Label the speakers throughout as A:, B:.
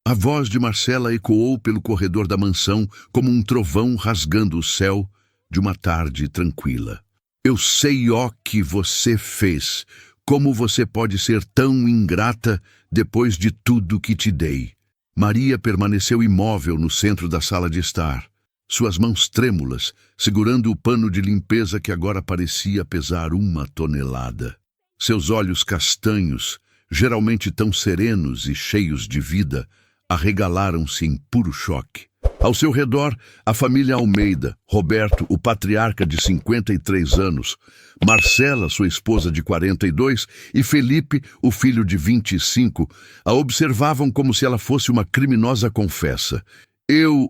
A: A voz de Marcela ecoou pelo corredor da mansão como um trovão rasgando o céu de uma tarde tranquila. Eu sei o que você fez. Como você pode ser tão ingrata depois de tudo que te dei? Maria permaneceu imóvel no centro da sala de estar, suas mãos trêmulas, segurando o pano de limpeza que agora parecia pesar 1 tonelada. Seus olhos castanhos, geralmente tão serenos e cheios de vida, arregalaram-se em puro choque. Ao seu redor, a família Almeida, Roberto, o patriarca de 53 anos, Marcela, sua esposa de 42, e Felipe, o filho de 25, a observavam como se ela fosse uma criminosa confessa. Eu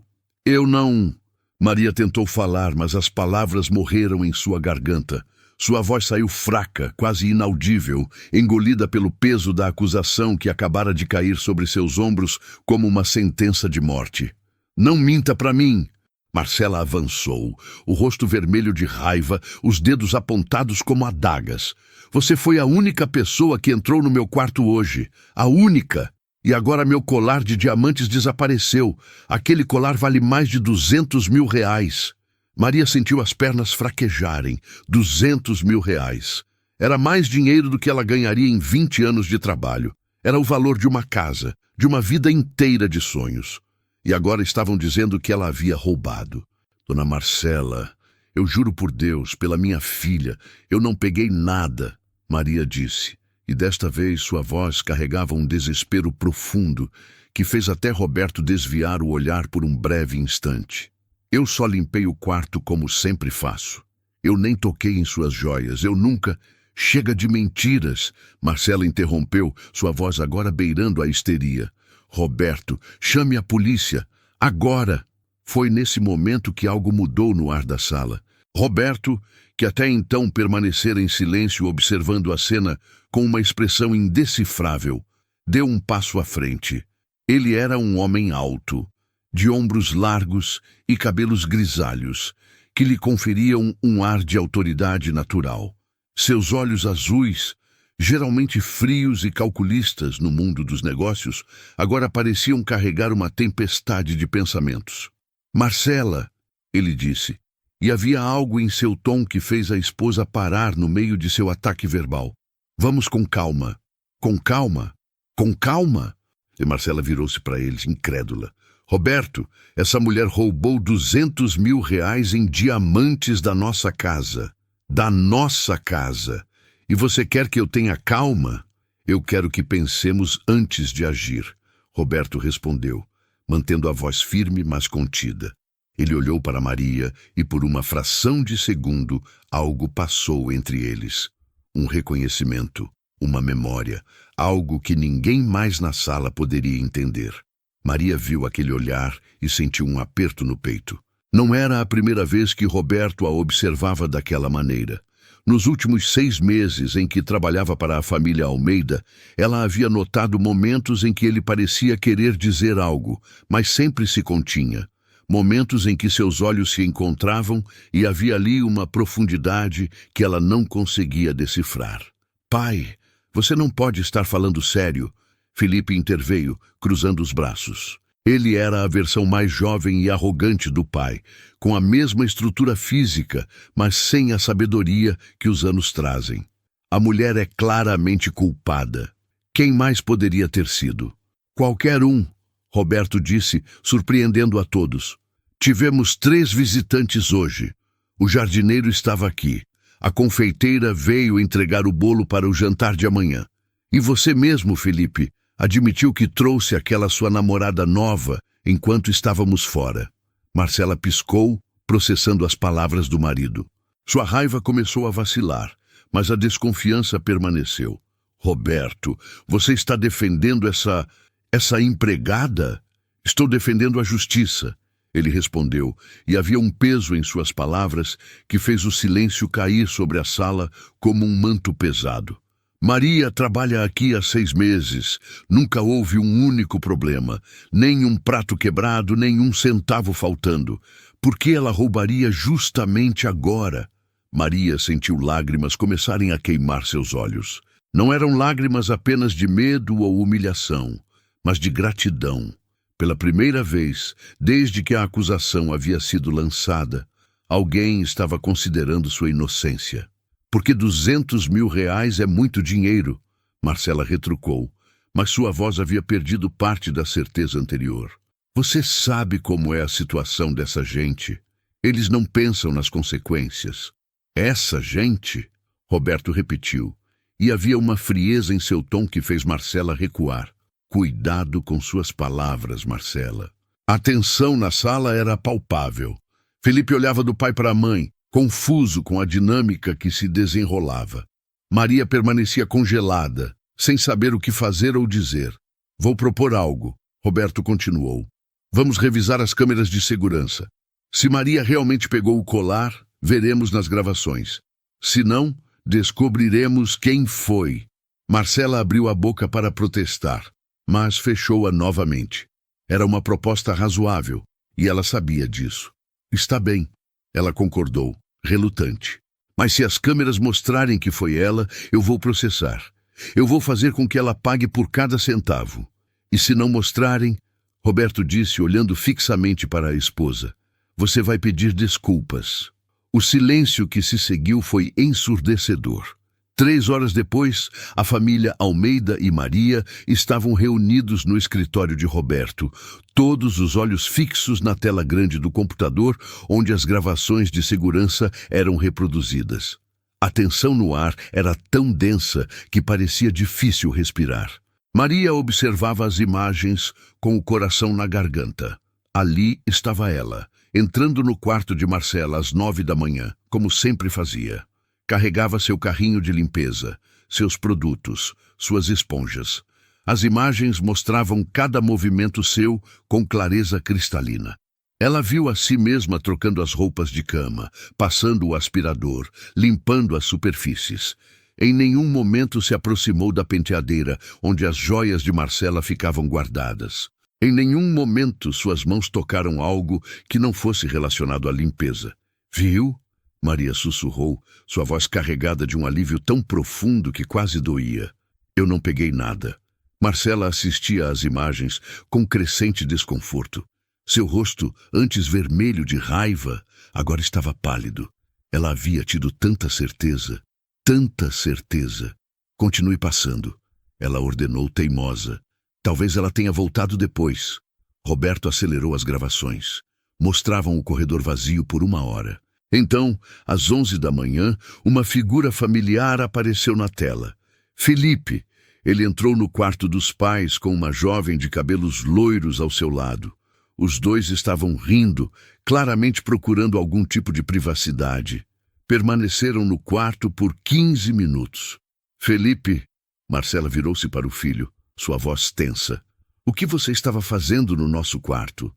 A: não... Maria tentou falar, mas as palavras morreram em sua garganta. Sua voz saiu fraca, quase inaudível, engolida pelo peso da acusação que acabara de cair sobre seus ombros como uma sentença de morte. Não minta para mim! Marcela avançou, o rosto vermelho de raiva, os dedos apontados como adagas. Você foi a única pessoa que entrou no meu quarto hoje. A única! E agora meu colar de diamantes desapareceu. Aquele colar vale mais de 200 mil reais. Maria sentiu as pernas fraquejarem. 200 mil reais. Era mais dinheiro do que ela ganharia em 20 anos de trabalho. Era o valor de uma casa, de uma vida inteira de sonhos. E agora estavam dizendo que ela havia roubado. Dona Marcela, eu juro por Deus, pela minha filha, eu não peguei nada, Maria disse. E desta vez sua voz carregava um desespero profundo que fez até Roberto desviar o olhar por um breve instante. Eu só limpei o quarto como sempre faço. Eu nem toquei em suas joias, eu nunca... Chega de mentiras, Marcela interrompeu, sua voz agora beirando a histeria. Roberto, chame a polícia. Agora! Foi nesse momento que algo mudou no ar da sala. Roberto, que até então permanecera em silêncio observando a cena com uma expressão indecifrável, deu um passo à frente. Ele era um homem alto, de ombros largos e cabelos grisalhos, que lhe conferiam um ar de autoridade natural. Seus olhos azuis, geralmente frios e calculistas no mundo dos negócios, agora pareciam carregar uma tempestade de pensamentos. Marcela, ele disse, e havia algo em seu tom que fez a esposa parar no meio de seu ataque verbal. Vamos com calma. Com calma? Com calma? E Marcela virou-se para eles, incrédula. Roberto, essa mulher roubou 200 mil reais em diamantes da nossa casa. Da nossa casa. E você quer que eu tenha calma? Eu quero que pensemos antes de agir, Roberto respondeu, mantendo a voz firme, mas contida. Ele olhou para Maria e por uma fração de segundo algo passou entre eles. Um reconhecimento, uma memória, algo que ninguém mais na sala poderia entender. Maria viu aquele olhar e sentiu um aperto no peito. Não era a primeira vez que Roberto a observava daquela maneira. Nos últimos 6 meses em que trabalhava para a família Almeida, ela havia notado momentos em que ele parecia querer dizer algo, mas sempre se continha. Momentos em que seus olhos se encontravam e havia ali uma profundidade que ela não conseguia decifrar. Pai, você não pode estar falando sério. Felipe interveio, cruzando os braços. Ele era a versão mais jovem e arrogante do pai, com a mesma estrutura física, mas sem a sabedoria que os anos trazem. A mulher é claramente culpada. Quem mais poderia ter sido? Qualquer um, Roberto disse, surpreendendo a todos. Tivemos 3 visitantes hoje. O jardineiro estava aqui. A confeiteira veio entregar o bolo para o jantar de amanhã. E você mesmo, Felipe, admitiu que trouxe aquela sua namorada nova enquanto estávamos fora. Marcela piscou, processando as palavras do marido. Sua raiva começou a vacilar, mas a desconfiança permaneceu. Roberto, você está defendendo essa empregada? Estou defendendo a justiça, ele respondeu, e havia um peso em suas palavras que fez o silêncio cair sobre a sala como um manto pesado. Maria trabalha aqui há 6 meses. Nunca houve um único problema, nem um prato quebrado, nem um centavo faltando. Por que ela roubaria justamente agora? Maria sentiu lágrimas começarem a queimar seus olhos. Não eram lágrimas apenas de medo ou humilhação, mas de gratidão. Pela primeira vez, desde que a acusação havia sido lançada, alguém estava considerando sua inocência. Porque R$ 200.000 é muito dinheiro, Marcela retrucou, mas sua voz havia perdido parte da certeza anterior. Você sabe como é a situação dessa gente. Eles não pensam nas consequências. Essa gente? Roberto repetiu, e havia uma frieza em seu tom que fez Marcela recuar. Cuidado com suas palavras, Marcela. A tensão na sala era palpável. Felipe olhava do pai para a mãe, confuso com a dinâmica que se desenrolava. Maria permanecia congelada, sem saber o que fazer ou dizer. Vou propor algo, Roberto continuou. Vamos revisar as câmeras de segurança. Se Maria realmente pegou o colar, veremos nas gravações. Se não, descobriremos quem foi. Marcela abriu a boca para protestar, mas fechou-a novamente. Era uma proposta razoável, e ela sabia disso. Está bem, ela concordou, relutante. Mas se as câmeras mostrarem que foi ela, eu vou processar. Eu vou fazer com que ela pague por cada centavo. E se não mostrarem, Roberto disse, olhando fixamente para a esposa, você vai pedir desculpas. O silêncio que se seguiu foi ensurdecedor. 3 horas depois, a família Almeida e Maria estavam reunidos no escritório de Roberto, todos os olhos fixos na tela grande do computador, onde as gravações de segurança eram reproduzidas. A tensão no ar era tão densa que parecia difícil respirar. Maria observava as imagens com o coração na garganta. Ali estava ela, entrando no quarto de Marcela às 9 da manhã, como sempre fazia. Carregava seu carrinho de limpeza, seus produtos, suas esponjas. As imagens mostravam cada movimento seu com clareza cristalina. Ela viu a si mesma trocando as roupas de cama, passando o aspirador, limpando as superfícies. Em nenhum momento se aproximou da penteadeira, onde as joias de Marcela ficavam guardadas. Em nenhum momento suas mãos tocaram algo que não fosse relacionado à limpeza. Viu? Maria sussurrou, sua voz carregada de um alívio tão profundo que quase doía. Eu não peguei nada. Marcela assistia às imagens com crescente desconforto. Seu rosto, antes vermelho de raiva, agora estava pálido. Ela havia tido tanta certeza. Tanta certeza. Continue passando. Ela ordenou teimosa. Talvez ela tenha voltado depois. Roberto acelerou as gravações. Mostravam o corredor vazio por 1 hora. Então, às 11 da manhã, uma figura familiar apareceu na tela. Felipe. Ele entrou no quarto dos pais com uma jovem de cabelos loiros ao seu lado. Os dois estavam rindo, claramente procurando algum tipo de privacidade. Permaneceram no quarto por 15 minutos. Felipe, Marcela virou-se para o filho, sua voz tensa. O que você estava fazendo no nosso quarto?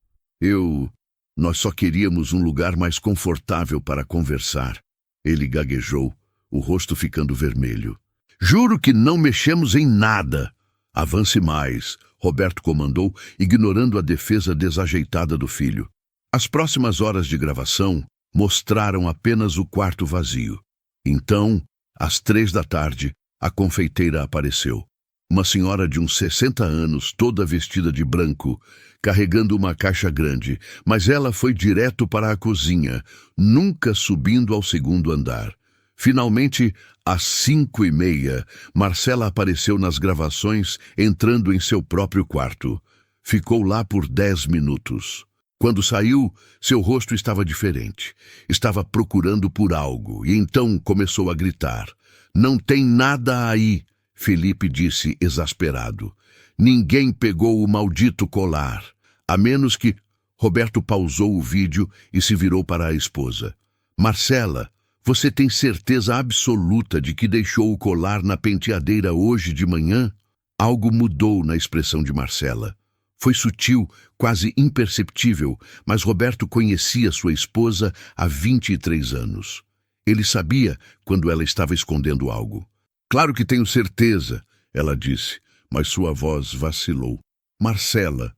A: Nós só queríamos um lugar mais confortável para conversar. Ele gaguejou, o rosto ficando vermelho. Juro que não mexemos em nada. Avance mais, Roberto comandou, ignorando a defesa desajeitada do filho. As próximas horas de gravação mostraram apenas o quarto vazio. Então, às 3 da tarde, a confeiteira apareceu. Uma senhora de uns 60 anos, toda vestida de branco, carregando uma caixa grande, mas ela foi direto para a cozinha, nunca subindo ao 2º andar. Finalmente, às 5h30, Marcela apareceu nas gravações, entrando em seu próprio quarto. Ficou lá por 10 minutos. Quando saiu, seu rosto estava diferente. Estava procurando por algo, e então começou a gritar. Não tem nada aí, Felipe disse exasperado. Ninguém pegou o maldito colar, a menos que... Roberto pausou o vídeo e se virou para a esposa. Marcela, você tem certeza absoluta de que deixou o colar na penteadeira hoje de manhã? Algo mudou na expressão de Marcela. Foi sutil, quase imperceptível, mas Roberto conhecia sua esposa há 23 anos. Ele sabia quando ela estava escondendo algo. Claro que tenho certeza, ela disse, mas sua voz vacilou. Marcela,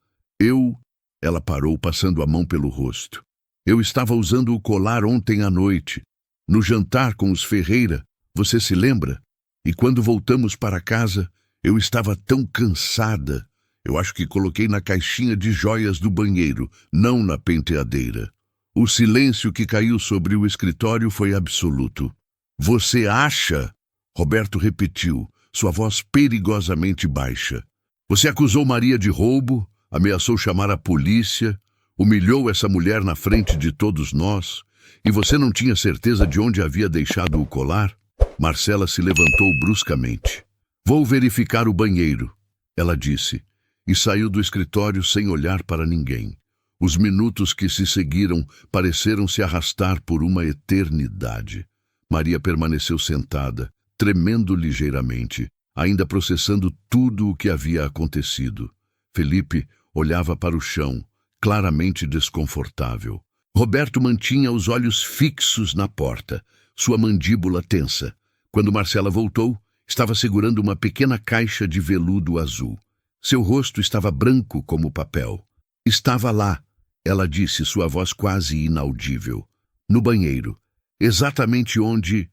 A: Ela parou, passando a mão pelo rosto. Eu estava usando o colar ontem à noite, no jantar com os Ferreira, você se lembra? E quando voltamos para casa, eu estava tão cansada. Eu acho que coloquei na caixinha de joias do banheiro, não na penteadeira. O silêncio que caiu sobre o escritório foi absoluto. Você acha? Roberto repetiu, sua voz perigosamente baixa. Você acusou Maria de roubo, ameaçou chamar a polícia, humilhou essa mulher na frente de todos nós, e você não tinha certeza de onde havia deixado o colar? Marcela se levantou bruscamente. Vou verificar o banheiro, ela disse, e saiu do escritório sem olhar para ninguém. Os minutos que se seguiram pareceram se arrastar por uma eternidade. Maria permaneceu sentada, tremendo ligeiramente, ainda processando tudo o que havia acontecido. Felipe olhava para o chão, claramente desconfortável. Roberto mantinha os olhos fixos na porta, sua mandíbula tensa. Quando Marcela voltou, estava segurando uma pequena caixa de veludo azul. Seu rosto estava branco como papel. Estava lá, ela disse, sua voz quase inaudível. No banheiro, exatamente onde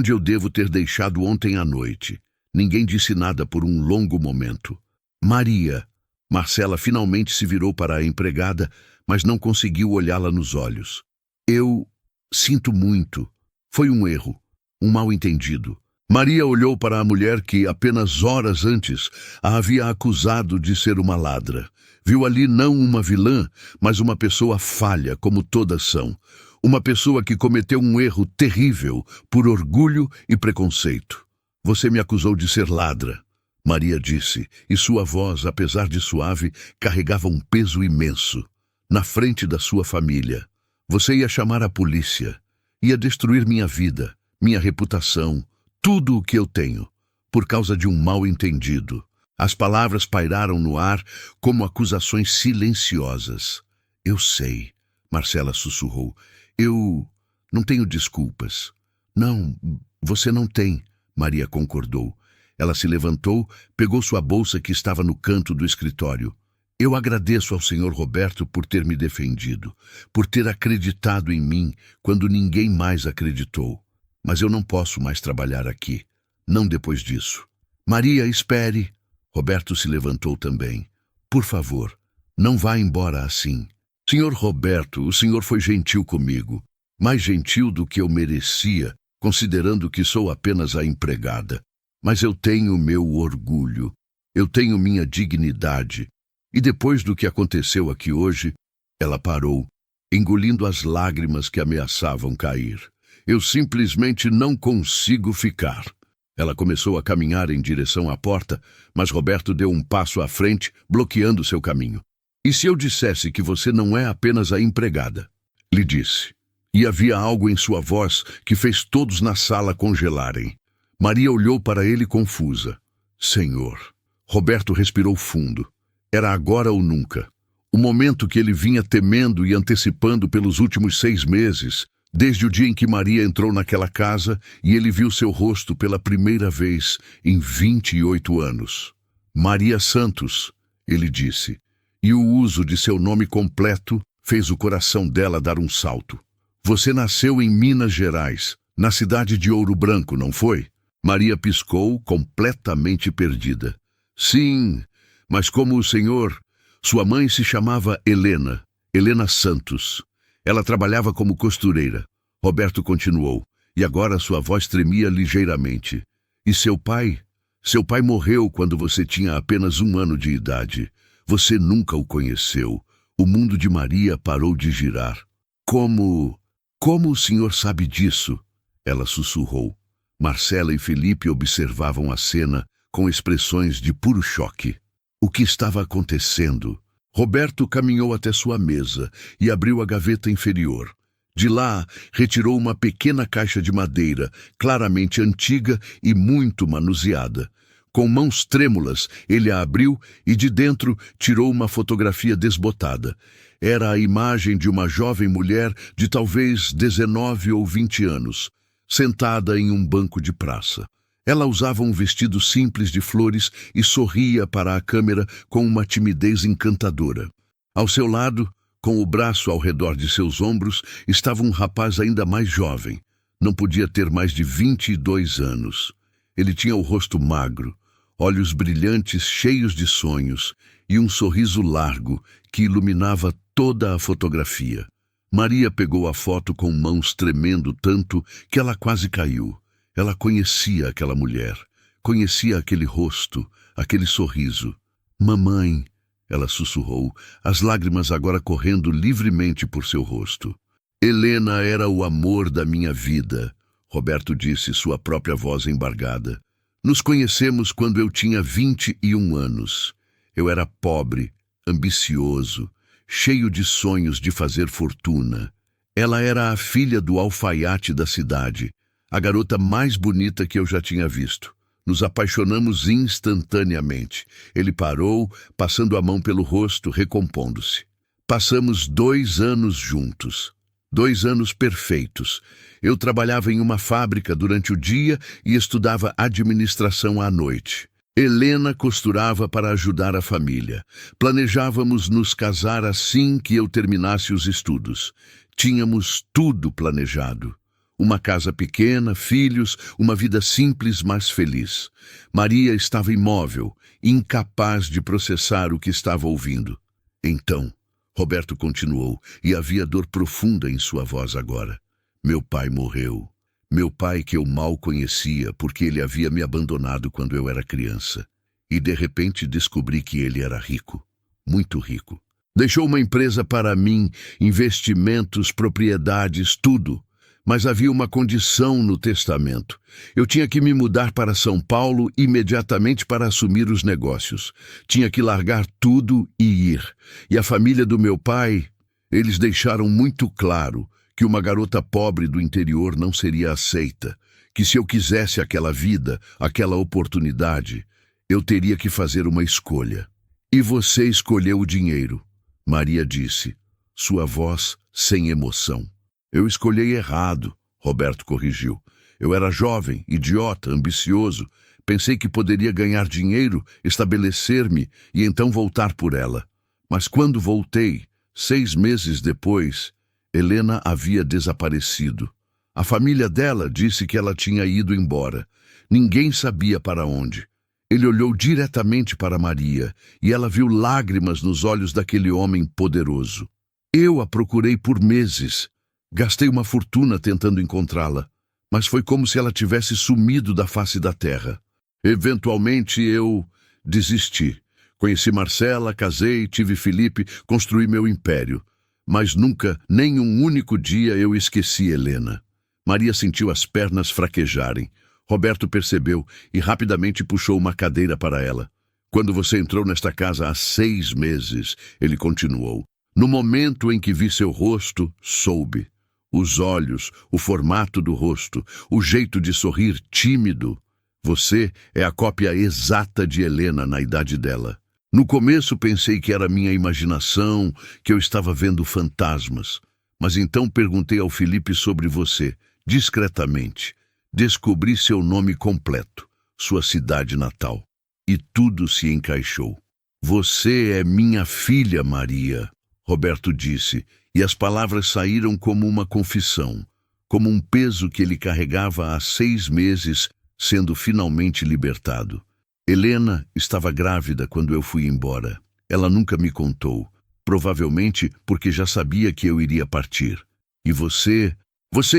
A: eu devo ter deixado ontem à noite. Ninguém disse nada por um longo momento. Maria. Marcela finalmente se virou para a empregada, mas não conseguiu olhá-la nos olhos. Eu sinto muito. Foi um erro, um mal-entendido. Maria olhou para a mulher que, apenas horas antes, a havia acusado de ser uma ladra. Viu ali não uma vilã, mas uma pessoa falha, como todas são. Uma pessoa que cometeu um erro terrível por orgulho e preconceito. Você me acusou de ser ladra, Maria disse, e sua voz, apesar de suave, carregava um peso imenso. Na frente da sua família. Você ia chamar a polícia. Ia destruir minha vida, minha reputação, tudo o que eu tenho, por causa de um mal-entendido. As palavras pairaram no ar como acusações silenciosas. Eu sei, Marcela sussurrou. Eu não tenho desculpas. Não, você não tem, Maria concordou. Ela se levantou, pegou sua bolsa que estava no canto do escritório. Eu agradeço ao Sr. Roberto por ter me defendido, por ter acreditado em mim quando ninguém mais acreditou. Mas eu não posso mais trabalhar aqui, não depois disso. Maria, espere. Roberto se levantou também. Por favor, não vá embora assim. Senhor Roberto, o senhor foi gentil comigo, mais gentil do que eu merecia, considerando que sou apenas a empregada. Mas eu tenho meu orgulho, eu tenho minha dignidade. E depois do que aconteceu aqui hoje, ela parou, engolindo as lágrimas que ameaçavam cair. Eu simplesmente não consigo ficar. Ela começou a caminhar em direção à porta, mas Roberto deu um passo à frente, bloqueando seu caminho. E se eu dissesse que você não é apenas a empregada? Lhe disse. E havia algo em sua voz que fez todos na sala congelarem. Maria olhou para ele confusa. Senhor. Roberto respirou fundo. Era agora ou nunca. O momento que ele vinha temendo e antecipando pelos últimos 6 meses, desde o dia em que Maria entrou naquela casa e ele viu seu rosto pela primeira vez em 28 anos. Maria Santos, ele disse, e o uso de seu nome completo fez o coração dela dar um salto. Você nasceu em Minas Gerais, na cidade de Ouro Branco, não foi? Maria piscou, completamente perdida. Sim, mas como o senhor, sua mãe se chamava Helena Santos. Ela trabalhava como costureira. Roberto continuou, e agora sua voz tremia ligeiramente. E seu pai? Seu pai morreu quando você tinha apenas 1 ano de idade. Você nunca o conheceu. O mundo de Maria parou de girar. Como o senhor sabe disso? Ela sussurrou. Marcela e Felipe observavam a cena com expressões de puro choque. O que estava acontecendo? Roberto caminhou até sua mesa e abriu a gaveta inferior. De lá, retirou uma pequena caixa de madeira, claramente antiga e muito manuseada. Com mãos trêmulas, ele a abriu e de dentro tirou uma fotografia desbotada. Era a imagem de uma jovem mulher de talvez 19 ou 20 anos, sentada em um banco de praça. Ela usava um vestido simples de flores e sorria para a câmera com uma timidez encantadora. Ao seu lado, com o braço ao redor de seus ombros, estava um rapaz ainda mais jovem. Não podia ter mais de 22 anos. Ele tinha o rosto magro, olhos brilhantes cheios de sonhos e um sorriso largo que iluminava toda a fotografia. Maria pegou a foto com mãos tremendo tanto que ela quase caiu. Ela conhecia aquela mulher, conhecia aquele rosto, aquele sorriso. Mamãe, ela sussurrou, as lágrimas agora correndo livremente por seu rosto. Helena era o amor da minha vida, Roberto disse, sua própria voz embargada. Nos conhecemos quando eu tinha 21 anos. Eu era pobre, ambicioso, cheio de sonhos de fazer fortuna. Ela era a filha do alfaiate da cidade, a garota mais bonita que eu já tinha visto. Nos apaixonamos instantaneamente. Ele parou, passando a mão pelo rosto, recompondo-se. Passamos 2 anos juntos. 2 anos perfeitos. Eu trabalhava em uma fábrica durante o dia e estudava administração à noite. Helena costurava para ajudar a família. Planejávamos nos casar assim que eu terminasse os estudos. Tínhamos tudo planejado. Uma casa pequena, filhos, uma vida simples, mas feliz. Maria estava imóvel, incapaz de processar o que estava ouvindo. Então, Roberto continuou, e havia dor profunda em sua voz agora. Meu pai morreu. Meu pai que eu mal conhecia, porque ele havia me abandonado quando eu era criança. E de repente descobri que ele era rico, muito rico. Deixou uma empresa para mim, investimentos, propriedades, tudo. Mas havia uma condição no testamento. Eu tinha que me mudar para São Paulo imediatamente para assumir os negócios. Tinha que largar tudo e ir. E a família do meu pai, eles deixaram muito claro que uma garota pobre do interior não seria aceita, que se eu quisesse aquela vida, aquela oportunidade, eu teria que fazer uma escolha. E você escolheu o dinheiro, Maria disse, sua voz sem emoção. Eu escolhi errado, Roberto corrigiu. Eu era jovem, idiota, ambicioso. Pensei que poderia ganhar dinheiro, estabelecer-me e então voltar por ela. Mas quando voltei, 6 meses depois, Helena havia desaparecido. A família dela disse que ela tinha ido embora. Ninguém sabia para onde. Ele olhou diretamente para Maria e ela viu lágrimas nos olhos daquele homem poderoso. Eu a procurei por meses. Gastei uma fortuna tentando encontrá-la, mas foi como se ela tivesse sumido da face da terra. Eventualmente eu desisti. Conheci Marcela, casei, tive Felipe, construí meu império. Mas nunca, nem um único dia, eu esqueci Helena. Maria sentiu as pernas fraquejarem. Roberto percebeu e rapidamente puxou uma cadeira para ela. Quando você entrou nesta casa há 6 meses, ele continuou. No momento em que vi seu rosto, soube. Os olhos, o formato do rosto, o jeito de sorrir tímido. Você é a cópia exata de Helena na idade dela. No começo pensei que era minha imaginação, que eu estava vendo fantasmas. Mas então perguntei ao Felipe sobre você, discretamente. Descobri seu nome completo, sua cidade natal. E tudo se encaixou. Você é minha filha, Maria, Roberto disse, e as palavras saíram como uma confissão, como um peso que ele carregava há 6 meses, sendo finalmente libertado. Helena estava grávida quando eu fui embora. Ela nunca me contou, provavelmente porque já sabia que eu iria partir. E você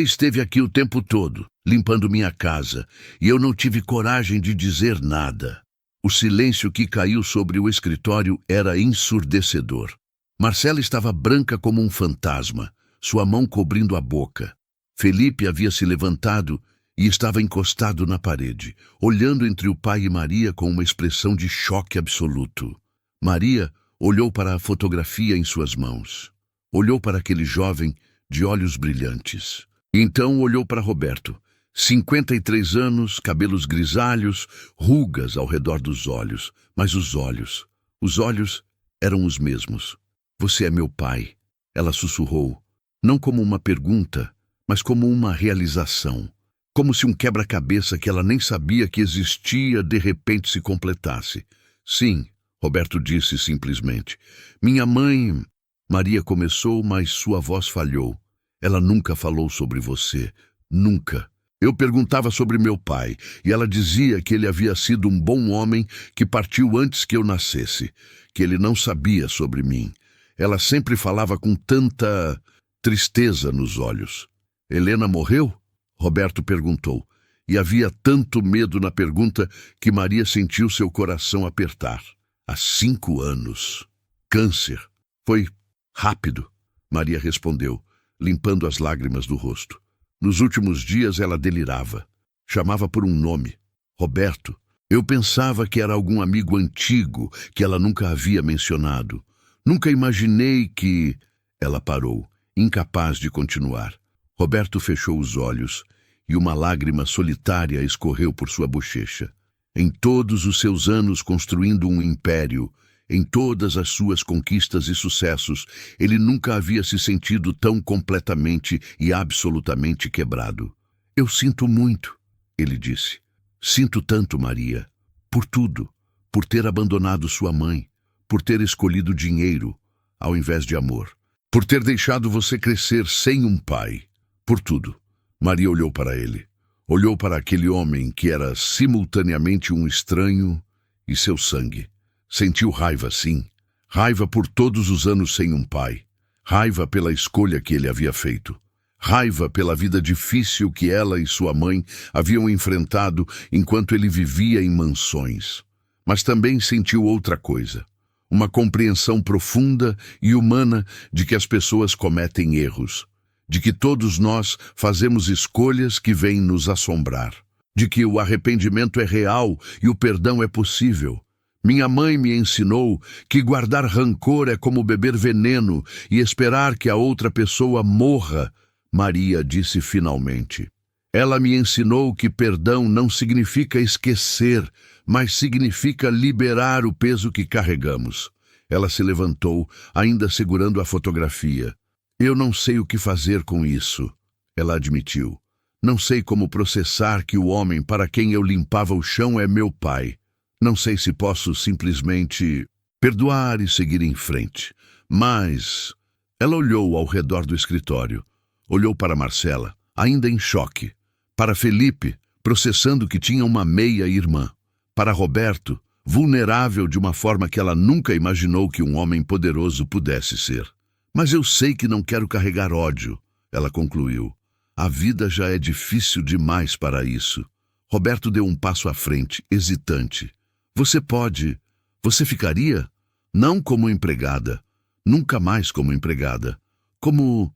A: esteve aqui o tempo todo, limpando minha casa, e eu não tive coragem de dizer nada. O silêncio que caiu sobre o escritório era ensurdecedor. Marcela estava branca como um fantasma, sua mão cobrindo a boca. Felipe havia se levantado e estava encostado na parede, olhando entre o pai e Maria com uma expressão de choque absoluto. Maria olhou para a fotografia em suas mãos. Olhou para aquele jovem de olhos brilhantes. Então olhou para Roberto. 53 anos, cabelos grisalhos, rugas ao redor dos olhos. Mas os olhos eram os mesmos. Você é meu pai, ela sussurrou, não como uma pergunta, mas como uma realização. Como se um quebra-cabeça que ela nem sabia que existia de repente se completasse. Sim, Roberto disse simplesmente. Minha mãe... Maria começou, mas sua voz falhou. Ela nunca falou sobre você. Nunca. Eu perguntava sobre meu pai, e ela dizia que ele havia sido um bom homem que partiu antes que eu nascesse, que ele não sabia sobre mim. Ela sempre falava com tanta tristeza nos olhos. Helena morreu? Roberto perguntou, e havia tanto medo na pergunta que Maria sentiu seu coração apertar. Há 5 anos. Câncer. Foi rápido, Maria respondeu, limpando as lágrimas do rosto. Nos últimos dias ela delirava. Chamava por um nome. Roberto. Eu pensava que era algum amigo antigo que ela nunca havia mencionado. Nunca imaginei que... Ela parou, incapaz de continuar. Roberto fechou os olhos e uma lágrima solitária escorreu por sua bochecha. Em todos os seus anos construindo um império, em todas as suas conquistas e sucessos, ele nunca havia se sentido tão completamente e absolutamente quebrado. Eu sinto muito, ele disse. Sinto tanto, Maria. Por tudo. Por ter abandonado sua mãe. Por ter escolhido dinheiro ao invés de amor. Por ter deixado você crescer sem um pai. Por tudo. Maria olhou para ele. Olhou para aquele homem que era simultaneamente um estranho e seu sangue. Sentiu raiva, sim. Raiva por todos os anos sem um pai. Raiva pela escolha que ele havia feito. Raiva pela vida difícil que ela e sua mãe haviam enfrentado enquanto ele vivia em mansões. Mas também sentiu outra coisa. Uma compreensão profunda e humana de que as pessoas cometem erros. De que todos nós fazemos escolhas que vêm nos assombrar. De que o arrependimento é real e o perdão é possível. Minha mãe me ensinou que guardar rancor é como beber veneno e esperar que a outra pessoa morra, Maria disse finalmente. Ela me ensinou que perdão não significa esquecer, mas significa liberar o peso que carregamos. Ela se levantou, ainda segurando a fotografia. Eu não sei o que fazer com isso, ela admitiu. Não sei como processar que o homem para quem eu limpava o chão é meu pai. Não sei se posso simplesmente perdoar e seguir em frente. Mas... Ela olhou ao redor do escritório. Olhou para Marcela, ainda em choque. Para Felipe, processando que tinha uma meia-irmã. Para Roberto, vulnerável de uma forma que ela nunca imaginou que um homem poderoso pudesse ser. Mas eu sei que não quero carregar ódio, ela concluiu. A vida já é difícil demais para isso. Roberto deu um passo à frente, hesitante. Você ficaria? Não como empregada. Nunca mais como empregada. Como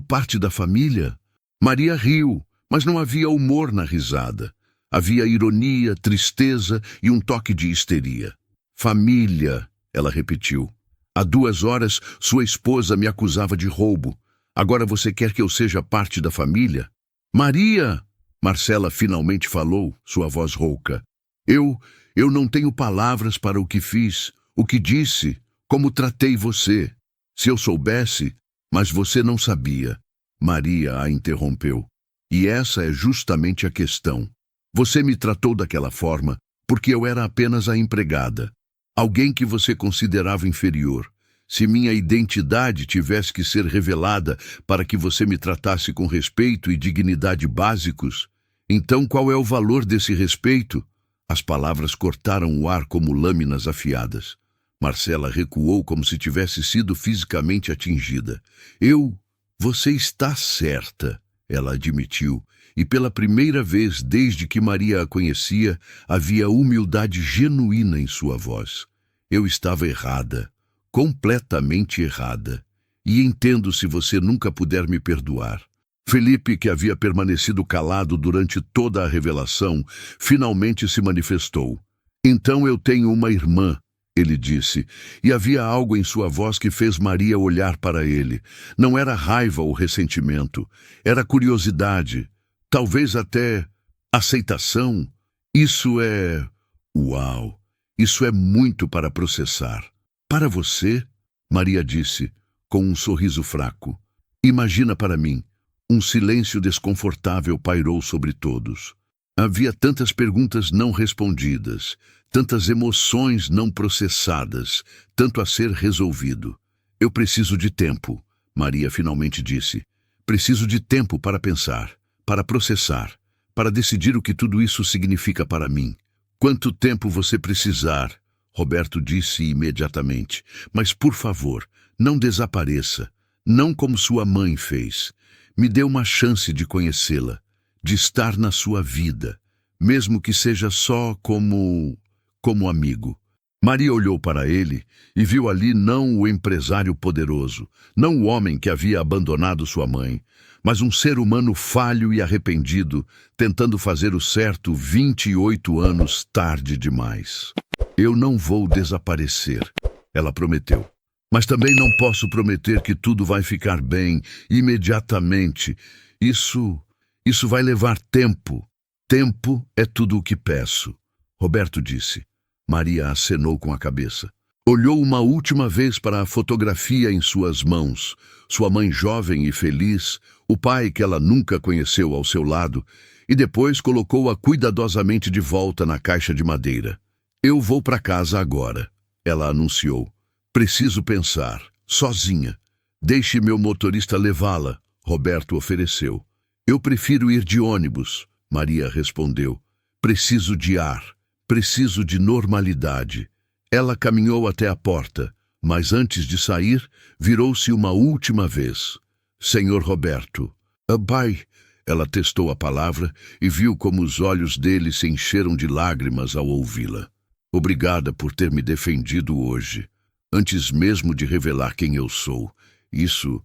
A: parte da família? Maria riu, mas não havia humor na risada. Havia ironia, tristeza e um toque de histeria. Família, ela repetiu. Há 2 horas, sua esposa me acusava de roubo. Agora você quer que eu seja parte da família? Maria! Marcela finalmente falou, sua voz rouca. Eu não tenho palavras para o que fiz, o que disse, como tratei você. Se eu soubesse, mas você não sabia. Maria a interrompeu. E essa é justamente a questão. Você me tratou daquela forma porque eu era apenas a empregada. Alguém que você considerava inferior. Se minha identidade tivesse que ser revelada para que você me tratasse com respeito e dignidade básicos, então qual é o valor desse respeito? As palavras cortaram o ar como lâminas afiadas. Marcela recuou como se tivesse sido fisicamente atingida. Você está certa, ela admitiu, e pela primeira vez desde que Maria a conhecia, havia humildade genuína em sua voz. Eu estava errada, completamente errada, e entendo se você nunca puder me perdoar. Felipe, que havia permanecido calado durante toda a revelação, finalmente se manifestou. Então eu tenho uma irmã, ele disse, e havia algo em sua voz que fez Maria olhar para ele. Não era raiva ou ressentimento, era curiosidade, talvez até aceitação. Isso é... Uau! Isso é muito para processar. Para você, Maria disse, com um sorriso fraco. Imagina para mim. Um silêncio desconfortável pairou sobre todos. Havia tantas perguntas não respondidas, tantas emoções não processadas, tanto a ser resolvido. Eu preciso de tempo, Maria finalmente disse. Preciso de tempo para pensar, para processar. para decidir o que tudo isso significa para mim. Quanto tempo você precisar, Roberto disse imediatamente. Mas, por favor, não desapareça. Não como sua mãe fez. Me dê uma chance de conhecê-la, de estar na sua vida, mesmo que seja só como amigo. Maria olhou para ele e viu ali não o empresário poderoso, não o homem que havia abandonado sua mãe, mas um ser humano falho e arrependido, tentando fazer o certo 28 anos tarde demais. Eu não vou desaparecer, ela prometeu. Mas também não posso prometer que tudo vai ficar bem imediatamente. Isso vai levar tempo. Tempo é tudo o que peço, Roberto disse. Maria acenou com a cabeça. Olhou uma última vez para a fotografia em suas mãos, sua mãe jovem e feliz, o pai que ela nunca conheceu ao seu lado, e depois colocou-a cuidadosamente de volta na caixa de madeira. Eu vou para casa agora, ela anunciou. Preciso pensar, sozinha. Deixe meu motorista levá-la, Roberto ofereceu. Eu prefiro ir de ônibus, Maria respondeu. Preciso de ar. Preciso de normalidade. Ela caminhou até a porta, mas antes de sair, virou-se uma última vez. Senhor Roberto. Pai. Ela testou a palavra e viu como os olhos dele se encheram de lágrimas ao ouvi-la. Obrigada por ter me defendido hoje, antes mesmo de revelar quem eu sou. Isso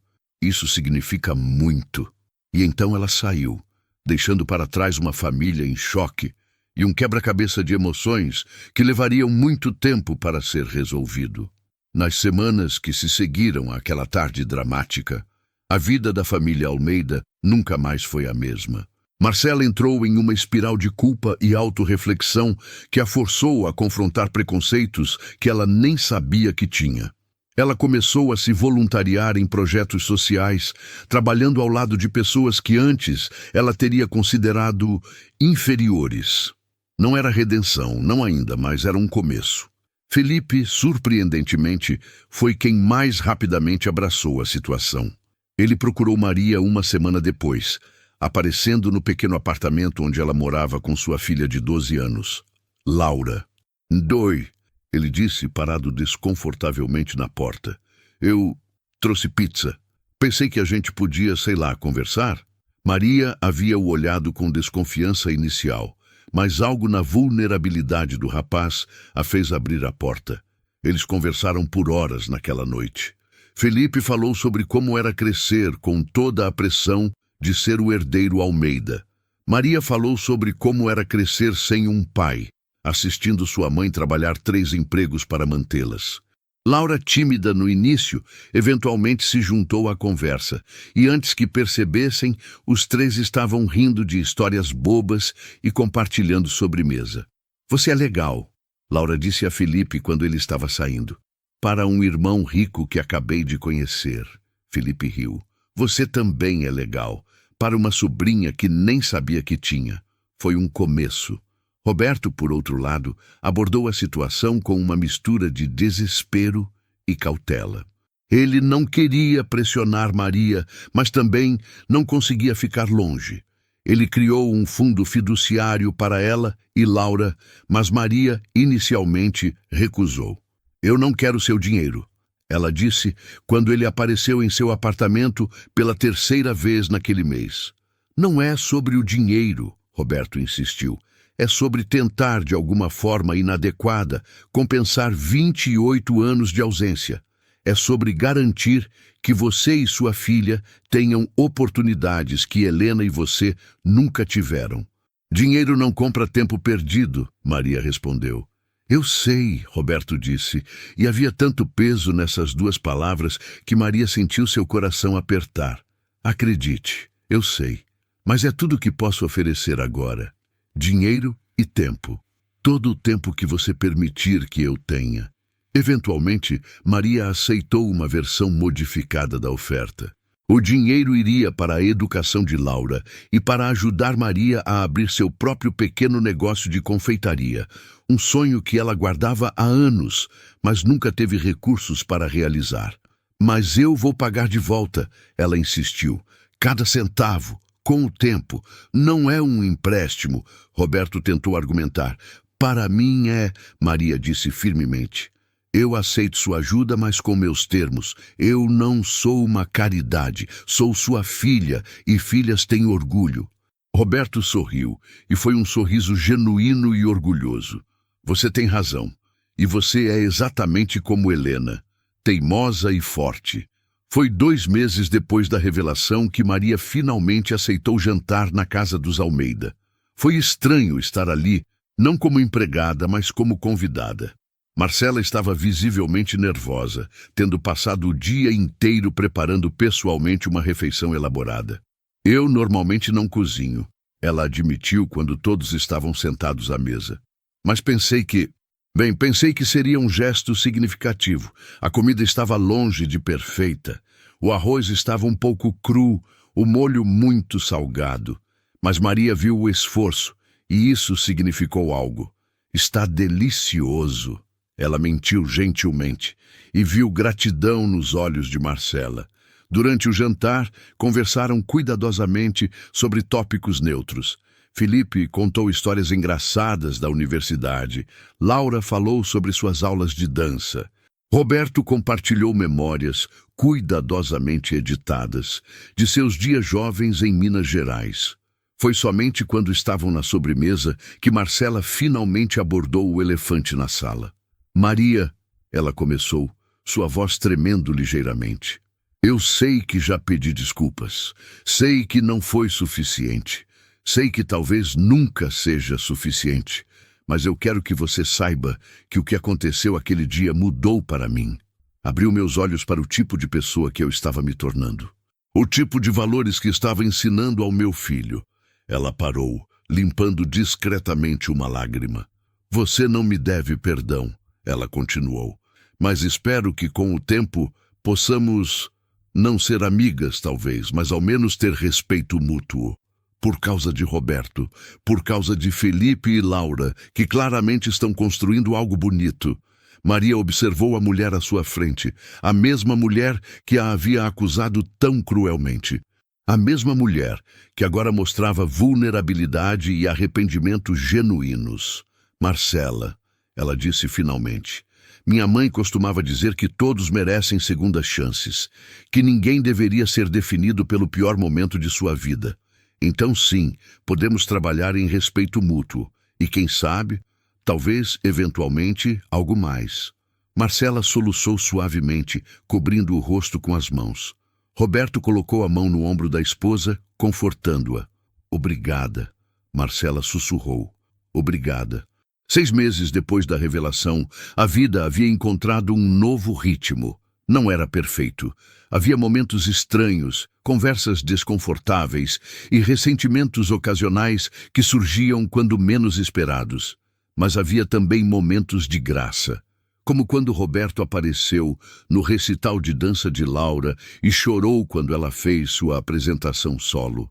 A: significa muito. E então ela saiu, deixando para trás uma família em choque, e um quebra-cabeça de emoções que levariam muito tempo para ser resolvido. Nas semanas que se seguiram àquela tarde dramática, a vida da família Almeida nunca mais foi a mesma. Marcela entrou em uma espiral de culpa e autorreflexão que a forçou a confrontar preconceitos que ela nem sabia que tinha. Ela começou a se voluntariar em projetos sociais, trabalhando ao lado de pessoas que antes ela teria considerado inferiores. Não era redenção, não ainda, mas era um começo. Felipe, surpreendentemente, foi quem mais rapidamente abraçou a situação. Ele procurou Maria uma semana depois, aparecendo no pequeno apartamento onde ela morava com sua filha de 12 anos. Laura. Doi, ele disse, parado desconfortavelmente na porta. Eu trouxe pizza. Pensei que a gente podia, conversar. Maria havia-o olhado com desconfiança inicial, mas algo na vulnerabilidade do rapaz a fez abrir a porta. Eles conversaram por horas naquela noite. Felipe falou sobre como era crescer com toda a pressão de ser o herdeiro Almeida. Maria falou sobre como era crescer sem um pai, assistindo sua mãe trabalhar 3 empregos para mantê-las. Laura, tímida no início, eventualmente se juntou à conversa, e antes que percebessem, os 3 estavam rindo de histórias bobas e compartilhando sobremesa. Você é legal, Laura disse a Felipe quando ele estava saindo. Para um irmão rico que acabei de conhecer. Felipe riu. Você também é legal. Para uma sobrinha que nem sabia que tinha. Foi um começo. Roberto, por outro lado, abordou a situação com uma mistura de desespero e cautela. Ele não queria pressionar Maria, mas também não conseguia ficar longe. Ele criou um fundo fiduciário para ela e Laura, mas Maria inicialmente recusou. Eu não quero seu dinheiro, ela disse quando ele apareceu em seu apartamento pela 3ª vez naquele mês. Não é sobre o dinheiro, Roberto insistiu. É sobre tentar, de alguma forma inadequada, compensar 28 anos de ausência. É sobre garantir que você e sua filha tenham oportunidades que Helena e você nunca tiveram. Dinheiro não compra tempo perdido, Maria respondeu. Eu sei, Roberto disse, e havia tanto peso nessas 2 palavras que Maria sentiu seu coração apertar. Acredite, eu sei, mas é tudo o que posso oferecer agora. Dinheiro e tempo. Todo o tempo que você permitir que eu tenha. Eventualmente, Maria aceitou uma versão modificada da oferta. O dinheiro iria para a educação de Laura e para ajudar Maria a abrir seu próprio pequeno negócio de confeitaria, um sonho que ela guardava há anos, mas nunca teve recursos para realizar. Mas eu vou pagar de volta, ela insistiu, cada centavo, Com o tempo. Não é um empréstimo, Roberto tentou argumentar. Para mim é, Maria disse firmemente. Eu aceito sua ajuda, mas com meus termos. Eu não sou uma caridade, sou sua filha, e filhas têm orgulho. Roberto sorriu, e foi um sorriso genuíno e orgulhoso. Você tem razão, e você é exatamente como Helena, teimosa e forte. Foi 2 meses depois da revelação que Maria finalmente aceitou jantar na casa dos Almeida. Foi estranho estar ali, não como empregada, mas como convidada. Marcela estava visivelmente nervosa, tendo passado o dia inteiro preparando pessoalmente uma refeição elaborada. Eu normalmente não cozinho, ela admitiu quando todos estavam sentados à mesa. Mas pensei que seria um gesto significativo. A comida estava longe de perfeita. O arroz estava um pouco cru, o molho muito salgado. Mas Maria viu o esforço, e isso significou algo. Está delicioso. Ela mentiu gentilmente e viu gratidão nos olhos de Marcela. Durante o jantar, conversaram cuidadosamente sobre tópicos neutros. Felipe contou histórias engraçadas da universidade. Laura falou sobre suas aulas de dança. Roberto compartilhou memórias cuidadosamente editadas de seus dias jovens em Minas Gerais. Foi somente quando estavam na sobremesa que Marcela finalmente abordou o elefante na sala. Maria, ela começou, sua voz tremendo ligeiramente. Eu sei que já pedi desculpas. Sei que não foi suficiente. Sei que talvez nunca seja suficiente. Mas eu quero que você saiba que o que aconteceu aquele dia mudou para mim. Abriu meus olhos para o tipo de pessoa que eu estava me tornando. O tipo de valores que estava ensinando ao meu filho. Ela parou, limpando discretamente uma lágrima. Você não me deve perdão. Ela continuou, mas espero que com o tempo possamos não ser amigas, talvez, mas ao menos ter respeito mútuo. Por causa de Roberto, por causa de Felipe e Laura, que claramente estão construindo algo bonito. Maria observou a mulher à sua frente, a mesma mulher que a havia acusado tão cruelmente. A mesma mulher que agora mostrava vulnerabilidade e arrependimento genuínos. Marcela. Ela disse finalmente. Minha mãe costumava dizer que todos merecem segundas chances, que ninguém deveria ser definido pelo pior momento de sua vida. Então sim, podemos trabalhar em respeito mútuo, e quem sabe, talvez, eventualmente, algo mais. Marcela soluçou suavemente, cobrindo o rosto com as mãos. Roberto colocou a mão no ombro da esposa, confortando-a. Obrigada, Marcela sussurrou. Obrigada. 6 meses depois da revelação, a vida havia encontrado um novo ritmo. Não era perfeito. Havia momentos estranhos, conversas desconfortáveis e ressentimentos ocasionais que surgiam quando menos esperados. Mas havia também momentos de graça. Como quando Roberto apareceu no recital de dança de Laura e chorou quando ela fez sua apresentação solo.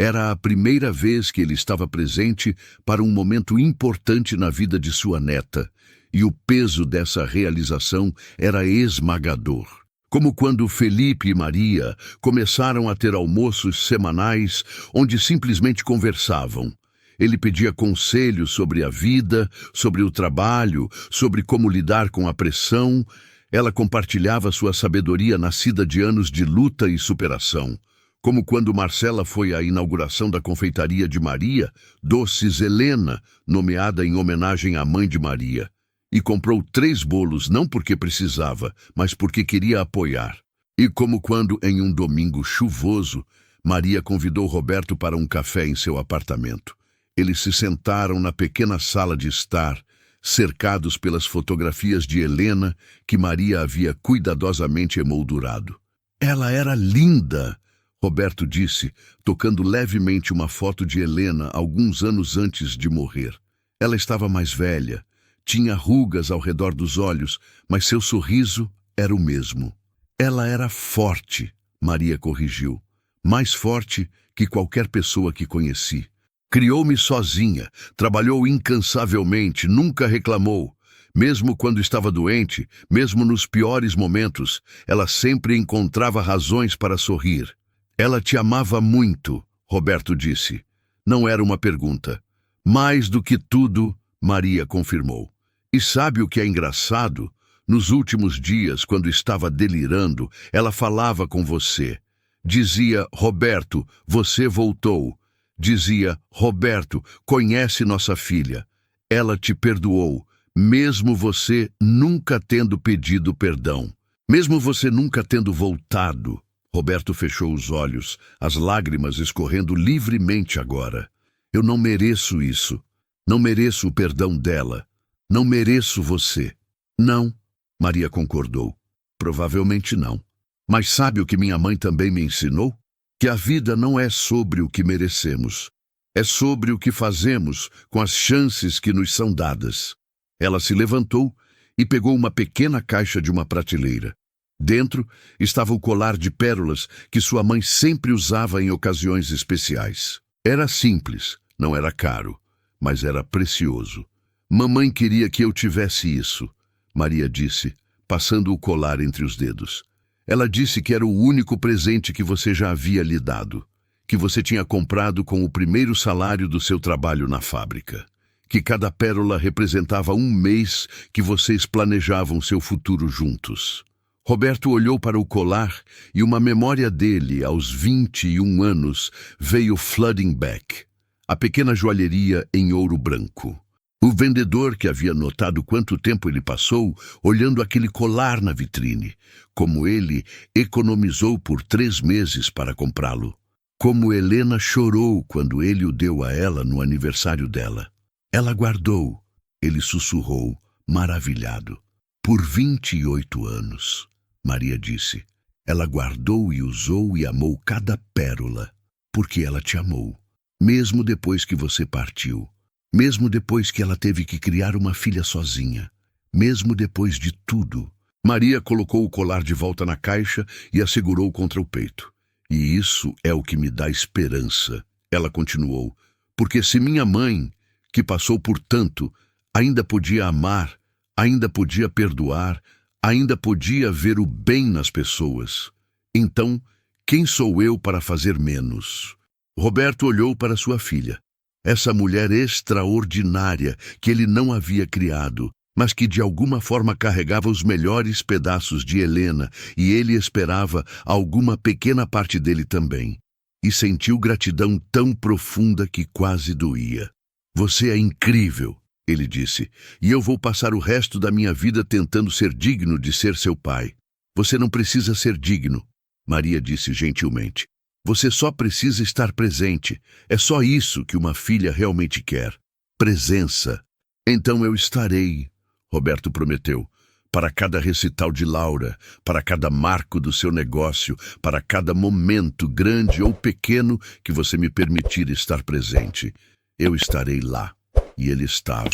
A: Era a primeira vez que ele estava presente para um momento importante na vida de sua neta, e o peso dessa realização era esmagador. Como quando Felipe e Maria começaram a ter almoços semanais onde simplesmente conversavam. Ele pedia conselhos sobre a vida, sobre o trabalho, sobre como lidar com a pressão. Ela compartilhava sua sabedoria nascida de anos de luta e superação. Como quando Marcela foi à inauguração da confeitaria de Maria, Doces Helena, nomeada em homenagem à mãe de Maria, e comprou 3 bolos não porque precisava, mas porque queria apoiar. E como quando, em um domingo chuvoso, Maria convidou Roberto para um café em seu apartamento. Eles se sentaram na pequena sala de estar, cercados pelas fotografias de Helena que Maria havia cuidadosamente emoldurado. Ela era linda! Roberto disse, tocando levemente uma foto de Helena alguns anos antes de morrer. Ela estava mais velha, tinha rugas ao redor dos olhos, mas seu sorriso era o mesmo. Ela era forte, Maria corrigiu, mais forte que qualquer pessoa que conheci. Criou-me sozinha, trabalhou incansavelmente, nunca reclamou. Mesmo quando estava doente, mesmo nos piores momentos, ela sempre encontrava razões para sorrir. Ela te amava muito, Roberto disse. Não era uma pergunta. Mais do que tudo, Maria confirmou. E sabe o que é engraçado? Nos últimos dias, quando estava delirando, ela falava com você. Dizia, Roberto, você voltou. Dizia, Roberto, conhece nossa filha. Ela te perdoou, mesmo você nunca tendo pedido perdão. Mesmo você nunca tendo voltado. Roberto fechou os olhos, as lágrimas escorrendo livremente agora. Eu não mereço isso. Não mereço o perdão dela. Não mereço você. Não, Maria concordou. Provavelmente não. Mas sabe o que minha mãe também me ensinou? Que a vida não é sobre o que merecemos. É sobre o que fazemos com as chances que nos são dadas. Ela se levantou e pegou uma pequena caixa de uma prateleira. Dentro estava o colar de pérolas que sua mãe sempre usava em ocasiões especiais. Era simples, não era caro, mas era precioso. Mamãe queria que eu tivesse isso, Maria disse, passando o colar entre os dedos. Ela disse que era o único presente que você já havia lhe dado, que você tinha comprado com o primeiro salário do seu trabalho na fábrica, que cada pérola representava um mês que vocês planejavam seu futuro juntos. Roberto olhou para o colar e uma memória dele, aos 21 anos, veio flooding back. A pequena joalheria em ouro branco. O vendedor, que havia notado quanto tempo ele passou olhando aquele colar na vitrine, como ele economizou por 3 meses para comprá-lo. Como Helena chorou quando ele o deu a ela no aniversário dela. Ela guardou, ele sussurrou, maravilhado. Por 28 anos. Maria disse. Ela guardou e usou e amou cada pérola, porque ela te amou, mesmo depois que você partiu, mesmo depois que ela teve que criar uma filha sozinha, mesmo depois de tudo. Maria colocou o colar de volta na caixa e a segurou contra o peito. E isso é o que me dá esperança, ela continuou, porque se minha mãe, que passou por tanto, ainda podia amar, ainda podia perdoar, ainda podia ver o bem nas pessoas. Então, quem sou eu para fazer menos? Roberto olhou para sua filha. Essa mulher extraordinária que ele não havia criado, mas que de alguma forma carregava os melhores pedaços de Helena e ele esperava alguma pequena parte dele também. E sentiu gratidão tão profunda que quase doía. Você é incrível, ele disse, e eu vou passar o resto da minha vida tentando ser digno de ser seu pai. Você não precisa ser digno, Maria disse gentilmente. Você só precisa estar presente. É só isso que uma filha realmente quer. Presença. Então eu estarei, Roberto prometeu, para cada recital de Laura, para cada marco do seu negócio, para cada momento, grande ou pequeno, que você me permitir estar presente. Eu estarei lá. E ele estava.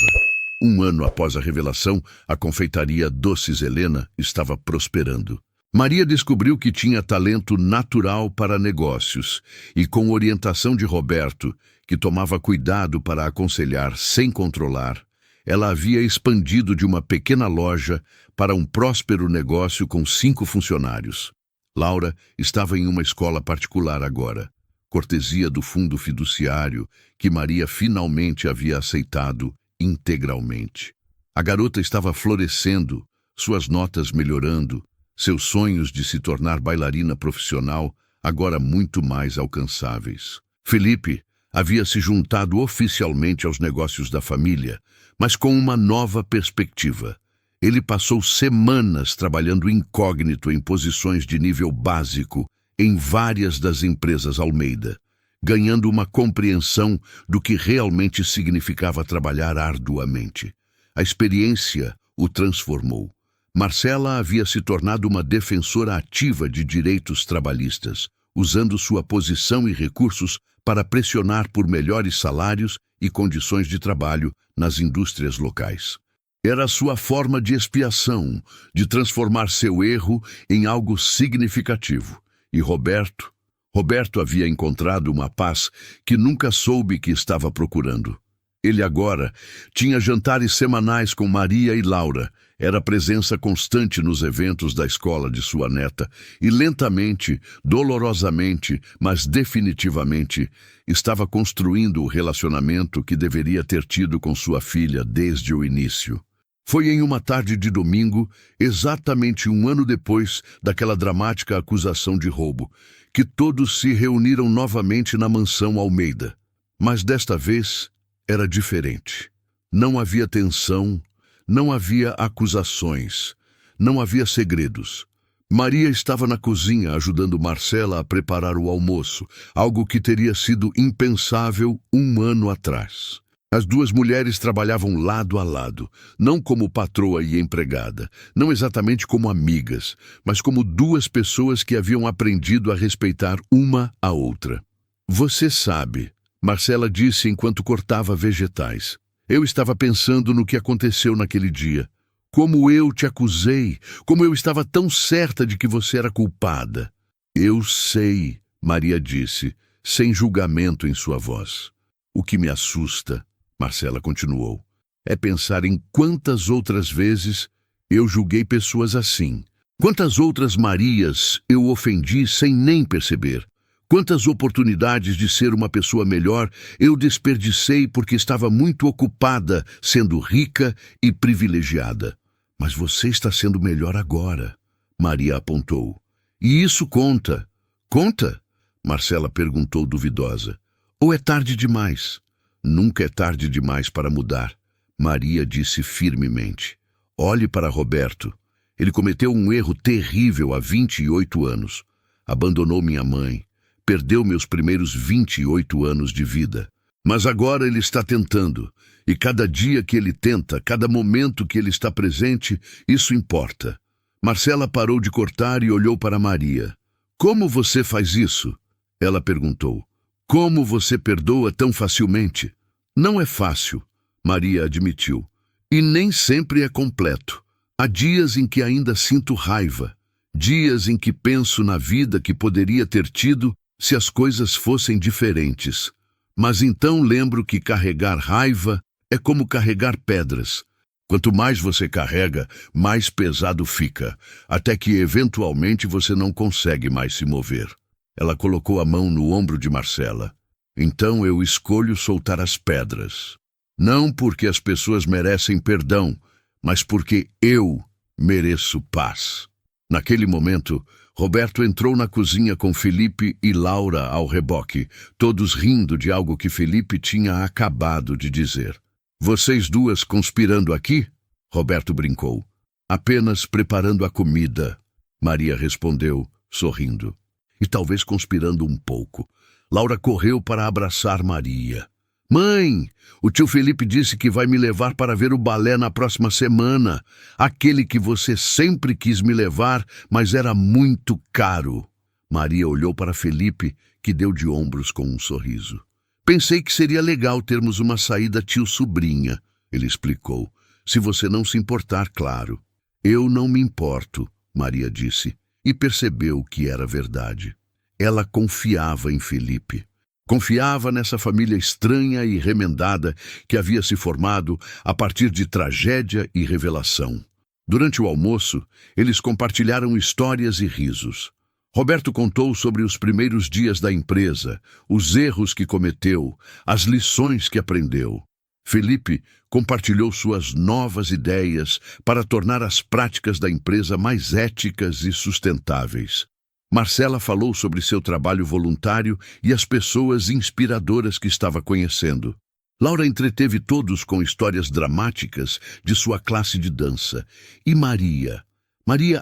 A: 1 ano após a revelação, a confeitaria Doces Helena estava prosperando. Maria descobriu que tinha talento natural para negócios e, com orientação de Roberto, que tomava cuidado para aconselhar sem controlar, ela havia expandido de uma pequena loja para um próspero negócio com 5 funcionários. Laura estava em uma escola particular agora, cortesia do fundo fiduciário que Maria finalmente havia aceitado integralmente. A garota estava florescendo, suas notas melhorando, seus sonhos de se tornar bailarina profissional agora muito mais alcançáveis. Felipe havia se juntado oficialmente aos negócios da família, mas com uma nova perspectiva. Ele passou semanas trabalhando incógnito em posições de nível básico em várias das empresas Almeida, ganhando uma compreensão do que realmente significava trabalhar arduamente. A experiência o transformou. Marcela havia se tornado uma defensora ativa de direitos trabalhistas, usando sua posição e recursos para pressionar por melhores salários e condições de trabalho nas indústrias locais. Era a sua forma de expiação, de transformar seu erro em algo significativo. E Roberto havia encontrado uma paz que nunca soube que estava procurando. Ele agora tinha jantares semanais com Maria e Laura, Era presença constante nos eventos da escola de sua neta e lentamente, dolorosamente, mas definitivamente, estava construindo o relacionamento que deveria ter tido com sua filha desde o início. Foi em uma tarde de domingo, exatamente um ano depois daquela dramática acusação de roubo, que todos se reuniram novamente na mansão Almeida. Mas desta vez era diferente. Não havia tensão, não havia acusações, não havia segredos. Maria estava na cozinha ajudando Marcela a preparar o almoço, algo que teria sido impensável um ano atrás. As duas mulheres trabalhavam lado a lado, não como patroa e empregada, não exatamente como amigas, mas como duas pessoas que haviam aprendido a respeitar uma a outra. Você sabe, Marcela disse enquanto cortava vegetais. Eu estava pensando no que aconteceu naquele dia. Como eu te acusei, como eu estava tão certa de que você era culpada. Eu sei, Maria disse, sem julgamento em sua voz. O que me assusta, Marcela continuou, é pensar em quantas outras vezes eu julguei pessoas assim. Quantas outras Marias eu ofendi sem nem perceber. Quantas oportunidades de ser uma pessoa melhor eu desperdicei porque estava muito ocupada sendo rica e privilegiada. Mas você está sendo melhor agora, Maria apontou. E isso conta. Conta? Marcela perguntou duvidosa. Ou é tarde demais? Nunca é tarde demais para mudar, Maria disse firmemente. Olhe para Roberto. Ele cometeu um erro terrível há 28 anos. Abandonou minha mãe. Perdeu meus primeiros 28 anos de vida. Mas agora ele está tentando. E cada dia que ele tenta, cada momento que ele está presente, isso importa. Marcela parou de cortar e olhou para Maria. Como você faz isso? Ela perguntou. Como você perdoa tão facilmente? Não é fácil, Maria admitiu. E nem sempre é completo. Há dias em que ainda sinto raiva. Dias em que penso na vida que poderia ter tido se as coisas fossem diferentes. Mas então lembro que carregar raiva é como carregar pedras. Quanto mais você carrega, mais pesado fica, até que eventualmente você não consegue mais se mover. Ela colocou a mão no ombro de Marcela. Então eu escolho soltar as pedras. Não porque as pessoas merecem perdão, mas porque eu mereço paz. Naquele momento, Roberto entrou na cozinha com Felipe e Laura ao reboque, todos rindo de algo que Felipe tinha acabado de dizer. Vocês duas conspirando aqui? Roberto brincou. Apenas preparando a comida, Maria respondeu, sorrindo. E talvez conspirando um pouco. Laura correu para abraçar Maria. Mãe, o tio Felipe disse que vai me levar para ver o balé na próxima semana. Aquele que você sempre quis me levar, mas era muito caro. Maria olhou para Felipe, que deu de ombros com um sorriso. Pensei que seria legal termos uma saída tio-sobrinha, ele explicou. Se você não se importar, claro. Eu não me importo, Maria disse, e percebeu que era verdade. Ela confiava em Felipe. Confiava nessa família estranha e remendada que havia se formado a partir de tragédia e revelação. Durante o almoço, eles compartilharam histórias e risos. Roberto contou sobre os primeiros dias da empresa, os erros que cometeu, as lições que aprendeu. Felipe compartilhou suas novas ideias para tornar as práticas da empresa mais éticas e sustentáveis. Marcela falou sobre seu trabalho voluntário e as pessoas inspiradoras que estava conhecendo. Laura entreteve todos com histórias dramáticas de sua classe de dança. E Maria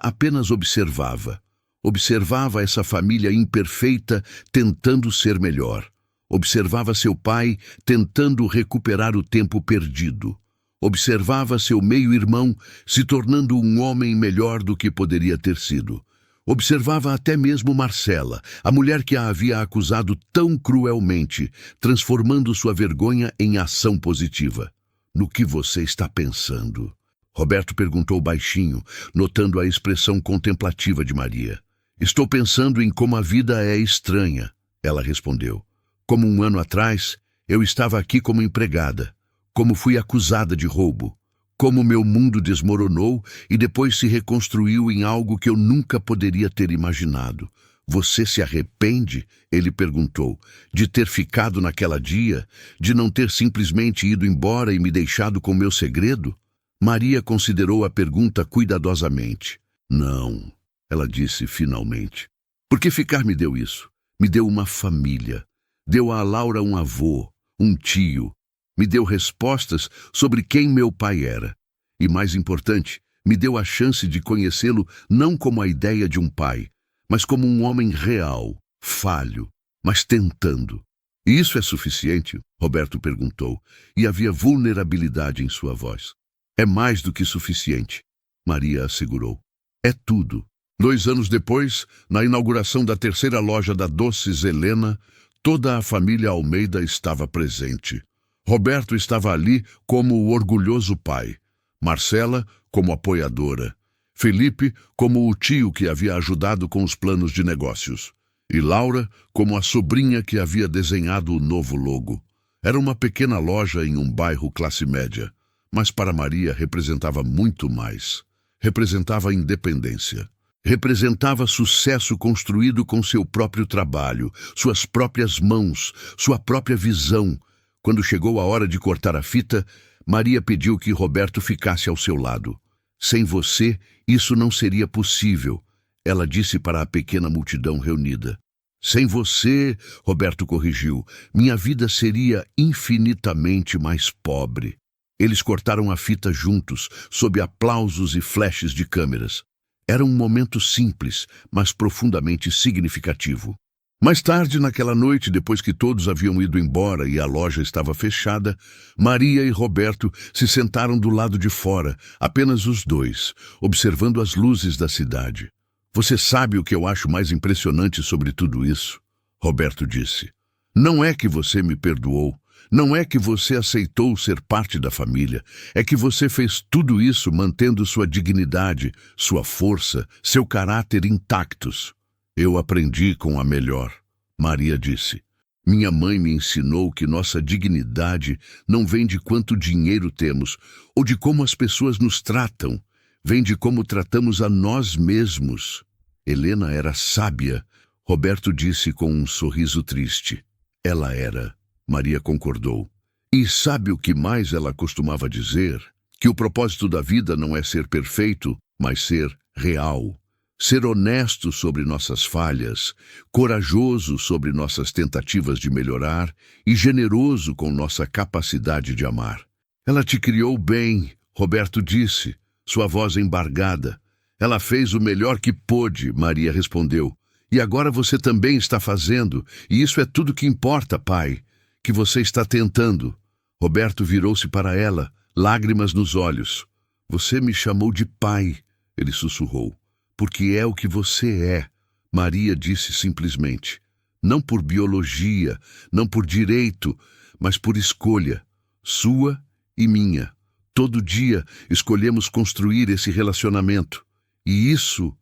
A: apenas observava. Observava essa família imperfeita tentando ser melhor. Observava seu pai tentando recuperar o tempo perdido. Observava seu meio-irmão se tornando um homem melhor do que poderia ter sido. Observava até mesmo Marcela, a mulher que a havia acusado tão cruelmente, transformando sua vergonha em ação positiva. No que você está pensando? Roberto perguntou baixinho, notando a expressão contemplativa de Maria. Estou pensando em como a vida é estranha, ela respondeu. Como um ano atrás, eu estava aqui como empregada. Como fui acusada de roubo. como meu mundo desmoronou e depois se reconstruiu em algo que eu nunca poderia ter imaginado. Você se arrepende? Ele perguntou, de ter ficado naquela dia, de não ter simplesmente ido embora e me deixado com meu segredo? Maria considerou a pergunta cuidadosamente. Não, ela disse finalmente. Porque ficar me deu isso? Me deu uma família. Deu a Laura um avô, um tio. Me deu respostas sobre quem meu pai era. E mais importante, me deu a chance de conhecê-lo não como a ideia de um pai, mas como um homem real, falho, mas tentando. E isso é suficiente? Roberto perguntou, e havia vulnerabilidade em sua voz. É mais do que suficiente, Maria assegurou. É tudo. 2 anos depois, na inauguração da 3ª loja da Doces Helena, toda a família Almeida estava presente. Roberto estava ali como o orgulhoso pai, Marcela como apoiadora, Felipe como o tio que havia ajudado com os planos de negócios, e Laura como a sobrinha que havia desenhado o novo logo. Era uma pequena loja em um bairro classe média, mas para Maria representava muito mais. Representava independência. Representava sucesso construído com seu próprio trabalho, suas próprias mãos, sua própria visão. Quando chegou a hora de cortar a fita, Maria pediu que Roberto ficasse ao seu lado. Sem você, isso não seria possível, ela disse para a pequena multidão reunida. Sem você, Roberto corrigiu, minha vida seria infinitamente mais pobre. Eles cortaram a fita juntos, sob aplausos e flashes de câmeras. Era um momento simples, mas profundamente significativo. Mais tarde, naquela noite, depois que todos haviam ido embora e a loja estava fechada, Maria e Roberto se sentaram do lado de fora, apenas os dois, observando as luzes da cidade. Você sabe o que eu acho mais impressionante sobre tudo isso? Roberto disse. Não é que você me perdoou, não é que você aceitou ser parte da família, é que você fez tudo isso mantendo sua dignidade, sua força, seu caráter intactos. Eu aprendi com a melhor, Maria disse. Minha mãe me ensinou que nossa dignidade não vem de quanto dinheiro temos ou de como as pessoas nos tratam, vem de como tratamos a nós mesmos. Helena era sábia, Roberto disse com um sorriso triste. Ela era, Maria concordou. E sabe o que mais ela costumava dizer? Que o propósito da vida não é ser perfeito, mas ser real. Ser honesto sobre nossas falhas, corajoso sobre nossas tentativas de melhorar e generoso com nossa capacidade de amar. Ela te criou bem, Roberto disse, sua voz embargada. Ela fez o melhor que pôde, Maria respondeu. E agora você também está fazendo, e isso é tudo que importa, pai, que você está tentando. Roberto virou-se para ela, lágrimas nos olhos. Você me chamou de pai, ele sussurrou. Porque é o que você é, Maria disse simplesmente. Não por biologia, não por direito, mas por escolha, sua e minha. Todo dia escolhemos construir esse relacionamento. E isso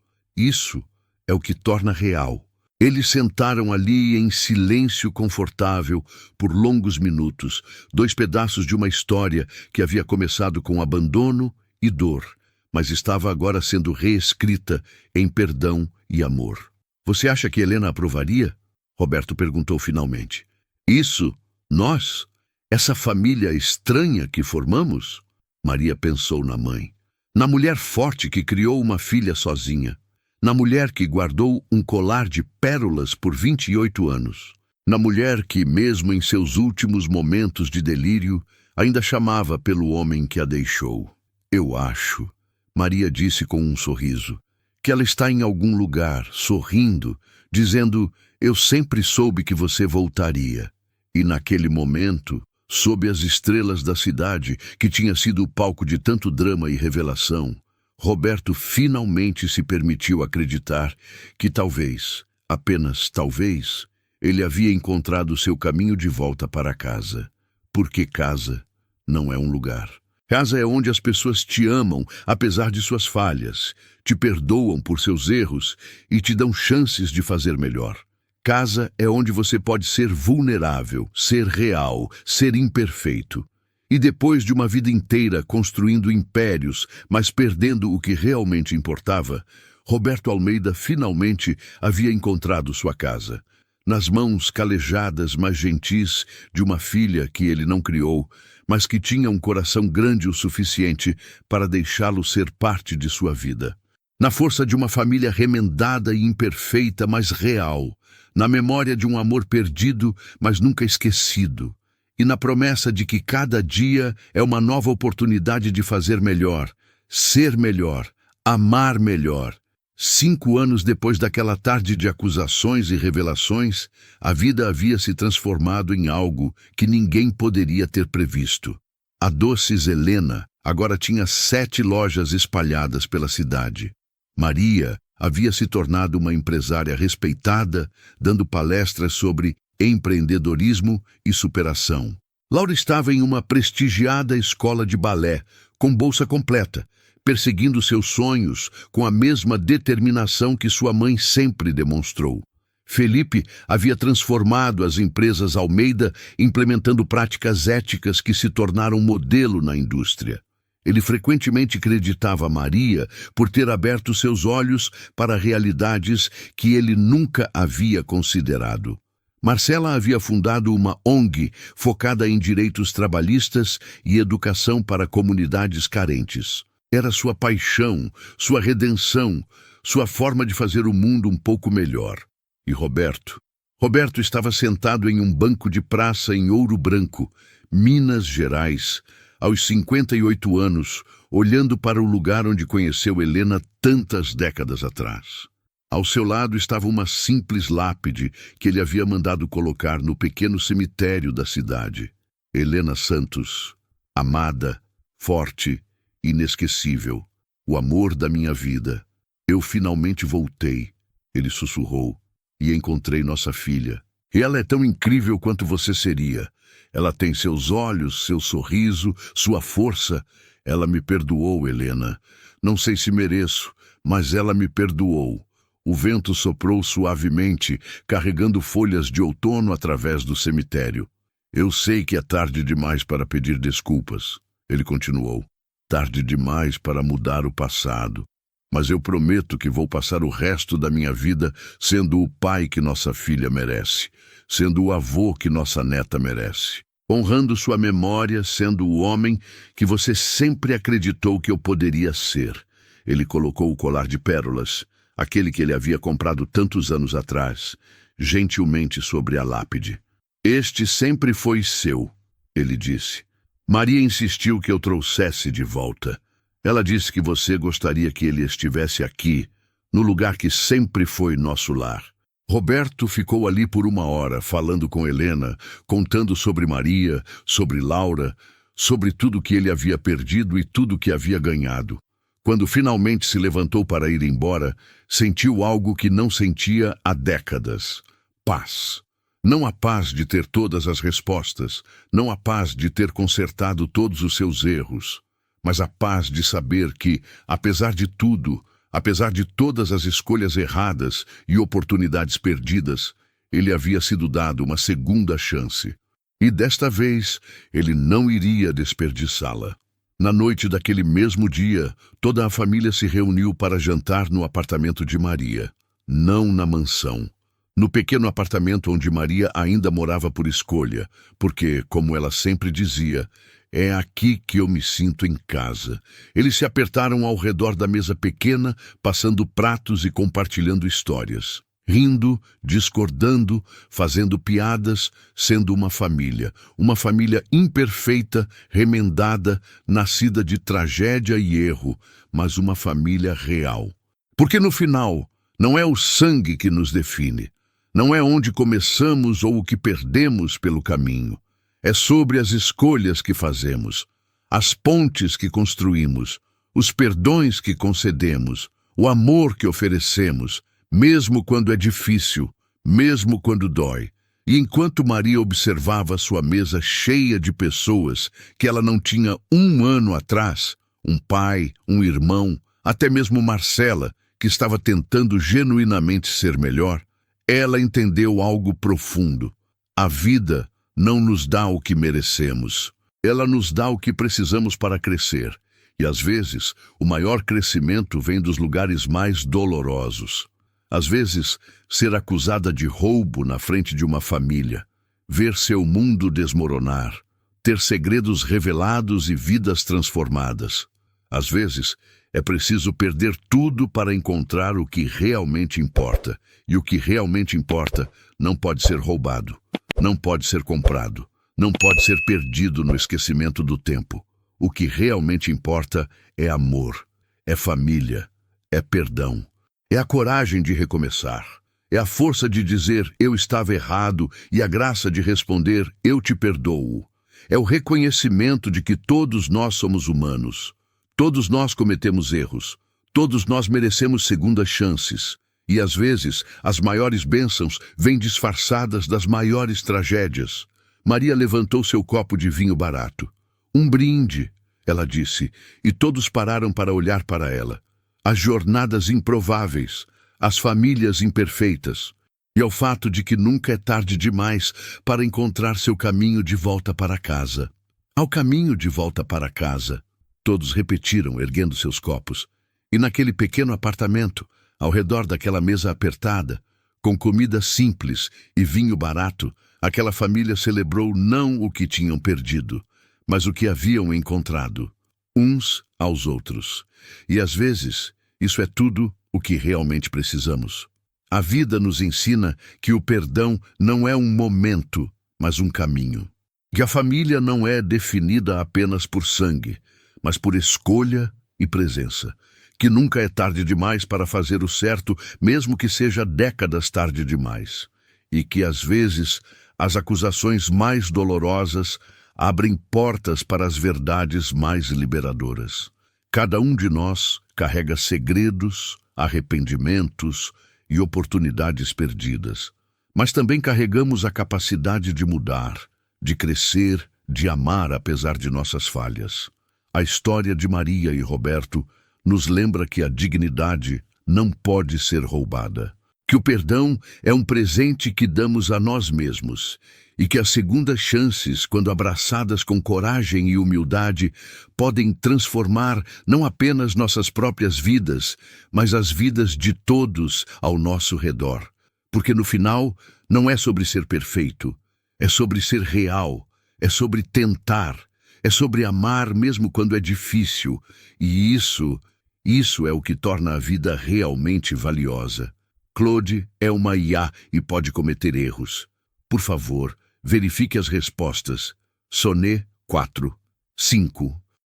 A: é o que torna real. Eles sentaram ali em silêncio confortável por longos minutos, 2 pedaços de uma história que havia começado com abandono e dor, mas estava agora sendo reescrita em perdão e amor. Você acha que Helena aprovaria? Roberto perguntou finalmente. Isso, nós, essa família estranha que formamos? Maria pensou na mãe. Na mulher forte que criou uma filha sozinha. Na mulher que guardou um colar de pérolas por 28 anos. Na mulher que, mesmo em seus últimos momentos de delírio, ainda chamava pelo homem que a deixou. Eu acho, Maria disse com um sorriso, que ela está em algum lugar, sorrindo, dizendo, eu sempre soube que você voltaria. E naquele momento, sob as estrelas da cidade, que tinha sido o palco de tanto drama e revelação, Roberto finalmente se permitiu acreditar que talvez, apenas talvez, ele havia encontrado seu caminho de volta para casa. Porque casa não é um lugar. Casa é onde as pessoas te amam, apesar de suas falhas, te perdoam por seus erros e te dão chances de fazer melhor. Casa é onde você pode ser vulnerável, ser real, ser imperfeito. E depois de uma vida inteira construindo impérios, mas perdendo o que realmente importava, Roberto Almeida finalmente havia encontrado sua casa. Nas mãos calejadas, mas gentis, de uma filha que ele não criou, mas que tinha um coração grande o suficiente para deixá-lo ser parte de sua vida. Na força de uma família remendada e imperfeita, mas real. Na memória de um amor perdido, mas nunca esquecido. E na promessa de que cada dia é uma nova oportunidade de fazer melhor, ser melhor, amar melhor. 5 anos depois daquela tarde de acusações e revelações, a vida havia se transformado em algo que ninguém poderia ter previsto. A Doces Helena agora tinha 7 lojas espalhadas pela cidade. Maria havia se tornado uma empresária respeitada, dando palestras sobre empreendedorismo e superação. Laura estava em uma prestigiada escola de balé, com bolsa completa, perseguindo seus sonhos com a mesma determinação que sua mãe sempre demonstrou. Felipe havia transformado as empresas Almeida, implementando práticas éticas que se tornaram modelo na indústria. Ele frequentemente creditava Maria por ter aberto seus olhos para realidades que ele nunca havia considerado. Marcela havia fundado uma ONG focada em direitos trabalhistas e educação para comunidades carentes. Era sua paixão, sua redenção, sua forma de fazer o mundo um pouco melhor. E Roberto? Roberto estava sentado em um banco de praça em Ouro Branco, Minas Gerais, aos 58 anos, olhando para o lugar onde conheceu Helena tantas décadas atrás. Ao seu lado estava uma simples lápide que ele havia mandado colocar no pequeno cemitério da cidade. Helena Santos, amada, forte, inesquecível, o amor da minha vida. Eu finalmente voltei, ele sussurrou, e encontrei nossa filha. E ela é tão incrível quanto você seria. Ela tem seus olhos, seu sorriso, sua força. Ela me perdoou, Helena. Não sei se mereço, mas ela me perdoou. O vento soprou suavemente, carregando folhas de outono através do cemitério. Eu sei que é tarde demais para pedir desculpas, ele continuou. Tarde demais para mudar o passado. Mas eu prometo que vou passar o resto da minha vida sendo o pai que nossa filha merece, sendo o avô que nossa neta merece, honrando sua memória, sendo o homem que você sempre acreditou que eu poderia ser. Ele colocou o colar de pérolas, aquele que ele havia comprado tantos anos atrás, gentilmente sobre a lápide. Este sempre foi seu, ele disse. Maria insistiu que eu trouxesse de volta. Ela disse que você gostaria que ele estivesse aqui, no lugar que sempre foi nosso lar. Roberto ficou ali por 1 hora, falando com Helena, contando sobre Maria, sobre Laura, sobre tudo que ele havia perdido e tudo que havia ganhado. Quando finalmente se levantou para ir embora, sentiu algo que não sentia há décadas. Paz. Não a paz de ter todas as respostas, não a paz de ter consertado todos os seus erros, mas a paz de saber que, apesar de tudo, apesar de todas as escolhas erradas e oportunidades perdidas, ele havia sido dado uma segunda chance. E desta vez, ele não iria desperdiçá-la. Na noite daquele mesmo dia, toda a família se reuniu para jantar no apartamento de Maria, não na mansão. No pequeno apartamento onde Maria ainda morava por escolha, porque, como ela sempre dizia, é aqui que eu me sinto em casa. Eles se apertaram ao redor da mesa pequena, passando pratos e compartilhando histórias. Rindo, discordando, fazendo piadas, sendo uma família imperfeita, remendada, nascida de tragédia e erro, mas uma família real. Porque no final, não é o sangue que nos define, não é onde começamos ou o que perdemos pelo caminho. É sobre as escolhas que fazemos, as pontes que construímos, os perdões que concedemos, o amor que oferecemos, mesmo quando é difícil, mesmo quando dói. E enquanto Maria observava sua mesa cheia de pessoas que ela não tinha 1 ano atrás, um pai, um irmão, até mesmo Marcela, que estava tentando genuinamente ser melhor, ela entendeu algo profundo. A vida não nos dá o que merecemos. Ela nos dá o que precisamos para crescer, e às vezes o maior crescimento vem dos lugares mais dolorosos. Às vezes, ser acusada de roubo na frente de uma família, ver seu mundo desmoronar, ter segredos revelados e vidas transformadas. Às vezes, é preciso perder tudo para encontrar o que realmente importa. E o que realmente importa não pode ser roubado, não pode ser comprado, não pode ser perdido no esquecimento do tempo. O que realmente importa é amor, é família, é perdão, é a coragem de recomeçar, é a força de dizer eu estava errado e a graça de responder eu te perdoo. É o reconhecimento de que todos nós somos humanos. Todos nós cometemos erros. Todos nós merecemos segundas chances. E às vezes, as maiores bênçãos vêm disfarçadas das maiores tragédias. Maria levantou seu copo de vinho barato. Um brinde, ela disse, e todos pararam para olhar para ela. As jornadas improváveis, as famílias imperfeitas, e ao fato de que nunca é tarde demais para encontrar seu caminho de volta para casa. Ao caminho de volta para casa, todos repetiram, erguendo seus copos. E naquele pequeno apartamento, ao redor daquela mesa apertada, com comida simples e vinho barato, aquela família celebrou não o que tinham perdido, mas o que haviam encontrado, uns aos outros. E às vezes, isso é tudo o que realmente precisamos. A vida nos ensina que o perdão não é um momento, mas um caminho. Que a família não é definida apenas por sangue, mas por escolha e presença. Que nunca é tarde demais para fazer o certo, mesmo que seja décadas tarde demais. E que, às vezes, as acusações mais dolorosas abrem portas para as verdades mais liberadoras. Cada um de nós carrega segredos, arrependimentos e oportunidades perdidas. Mas também carregamos a capacidade de mudar, de crescer, de amar apesar de nossas falhas. A história de Maria e Roberto nos lembra que a dignidade não pode ser roubada, que o perdão é um presente que damos a nós mesmos e que as segundas chances, quando abraçadas com coragem e humildade, podem transformar não apenas nossas próprias vidas, mas as vidas de todos ao nosso redor. Porque no final, não é sobre ser perfeito, é sobre ser real, é sobre tentar, é sobre amar mesmo quando é difícil. E isso é o que torna a vida realmente valiosa. Claude é uma IA e pode cometer erros. Por favor, verifique as respostas. Sonet 4, 5.